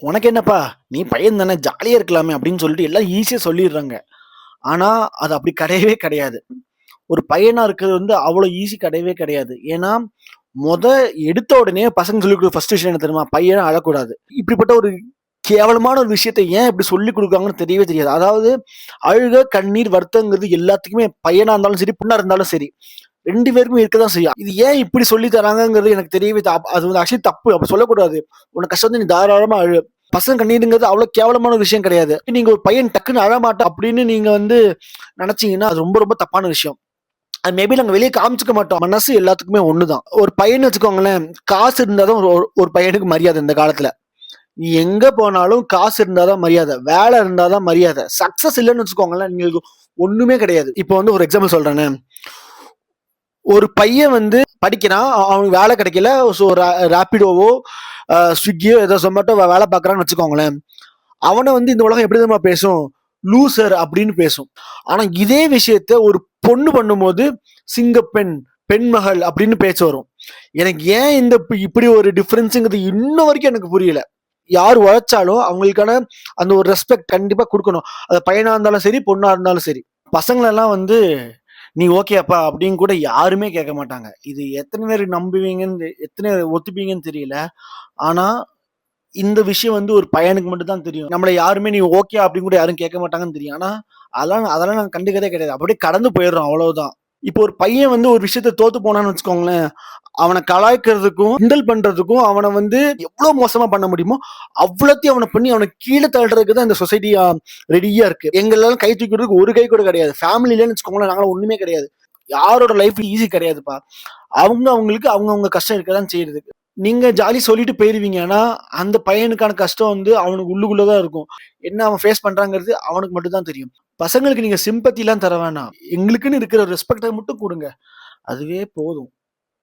"உனக்கு என்னப்பா? நீ பையன் தானே ஜாலியா இருக்கலாமே" அப்படின்னு சொல்லிட்டு எல்லாம் ஈஸியா சொல்லிடுறாங்க. ஆனா, அது அப்படி கிடையவே கிடையாது. ஒரு பையனா இருக்கிறது வந்து அவ்வளோ ஈஸி கிடையவே கிடையாது. ஏன்னா, மொத எடுத்த உடனே பசங்க சொல்லிக் குடுக்குற ஃபர்ஸ்ட் விஷயம் என்ன தெரியுமா? பையன் அழக்கூடாது. இப்படிப்பட்ட ஒரு கேவலமான ஒரு விஷயத்த ஏன் இப்படி சொல்லிக் குடுக்குறாங்கன்னு தெரியவே தெரியாது. அதாவது அழுகை, கண்ணீர், வருத்தங்கிறது எல்லாத்துக்குமே பையனா இருந்தாலும் சரி, பொண்ணா இருந்தாலும் சரி. 2 பேருக்குமே இருக்க தான் செய்யும். இது ஏன் இப்படி சொல்லி தராங்கங்கிறது எனக்கு தெரியவே அது வந்து ஆக்சுவலி தப்பு. அப்படி சொல்லக்கூடாது. உனக்கு கஷ்டம் வந்து நீ தாராளமா அழு. பசங்க கண்ணீருங்கிறது அவ்வளோ கேவலமான விஷயம் கிடையாது. நீங்க ஒரு பையன் டக்குன்னு அழமாட்டான் அப்படின்னு நீங்க வந்து நெனச்சீங்கன்னா, அது ரொம்ப ரொம்ப தப்பான விஷயம். அது மேபி நாங்க வெளிய காமிச்சுக்க மாட்டோம். மனசு எல்லாத்துக்குமே ஒண்ணுதான். ஒரு பையன்னு வச்சுக்கோங்களேன், காசு இருந்தா தான் ஒரு ஒரு பையனுக்கு மரியாதை இந்த காலத்துல. நீ எங்க போனாலும் காசு இருந்தா தான் மரியாதை. வேலை இருந்தா தான் மரியாதை. சக்சஸ் இல்லன்னு வச்சுக்கோங்களேன், உங்களுக்கு ஒண்ணுமே கிடையாது. இப்போ வந்து ஒரு எக்ஸாம்பிள் சொல்றேனே. ஒரு பையன் வந்து படிக்கிறான். அவனுக்கு வேலை கிடைக்கல. ஸோ ராபிடோவோ, ஸ்விக்கியோ ஏதோ சொமேட்டோ வேலை பார்க்குறான்னு வச்சுக்கோங்களேன். அவன வந்து இந்த உலகம் எப்படி தெரியுமா பேசும்? லூசர் அப்படின்னு பேசும். ஆனா இதே விஷயத்த ஒரு பொண்ணு பண்ணும்போது, சிங்கப்பெண், பெண்மகள் அப்படின்னு பேச்சு வரும். எனக்கு ஏன் இந்த இப்படி ஒரு டிஃபரன்ஸ்ங்கிறது இன்ன வரைக்கும் எனக்கு புரியல. யார் உழைச்சாலும் அவங்களுக்கான அந்த ஒரு ரெஸ்பெக்ட் கண்டிப்பா குடுக்கணும். அது பையனா இருந்தாலும் சரி, பொண்ணா இருந்தாலும் சரி. பசங்களெல்லாம் வந்து நீ ஓகேப்பா அப்படின்னு கூட யாருமே கேட்க மாட்டாங்க. இது எத்தன பேர் நம்புவீங்கன்னு எத்தன பேர் ஒத்துப்பீங்கன்னு தெரியல. ஆனா இந்த விஷயம் வந்து ஒரு பையனுக்கு மட்டும் தான் தெரியும். நம்மள யாருமே நீ ஓகே அப்படின்னு கூட யாரும் கேட்க மாட்டாங்கன்னு தெரியும். ஆனா, அதெல்லாம் நாங்க கண்டுக்கிறதே கிடையாது. அப்படியே கடந்து போயிடுறோம் அவ்வளவுதான். இப்போ ஒரு பையன் வந்து ஒரு விஷயத்த தோத்து போனான்னு வச்சுக்கோங்களேன், அவன கலாய்க்கிறதுக்கும், கிண்டல் பண்றதுக்கும், அவன வந்து எவ்ளோ மோசமா பண்ண முடியுமோ, அவ்வளத்தையும் அவன பண்ணி அவன கீழ தள்றதுக்கு தான் இந்த சொசைட்டி ரெடியா இருக்கு. எங்களலாம் கை தூக்கிறதுக்கு ஒரு கை கூட கிடையாது. ஃபேமிலிலன்னு வச்சுக்கோங்களேன், நாங்கலாம் ஒண்ணுமே கிடையாது. யாரோட லைஃப் ஈஸி கிடையாதுப்பா. அவங்களுக்கு அவங்கவங்க கஷ்டம் இருக்க தான் செய்யுது. நீங்க ஜாலி சொல்லிட்டு போயிருவீங்க. ஆனா, அந்த பையனுக்கான கஷ்டம் வந்து அவனுக்கு உள்ளுக்குள்ள தான் இருக்கும். என்ன அவன் ஃபேஸ் பண்றாங்கிறது அவனுக்கு மட்டும் தான் தெரியும். பசங்களுக்கு நீங்க சிம்பத்திலாம் தர வேணாம். எங்களுக்குன்னு இருக்கிற ரெஸ்பெக்ட்ட மட்டும் குடுங்க. அதுவே போதும்.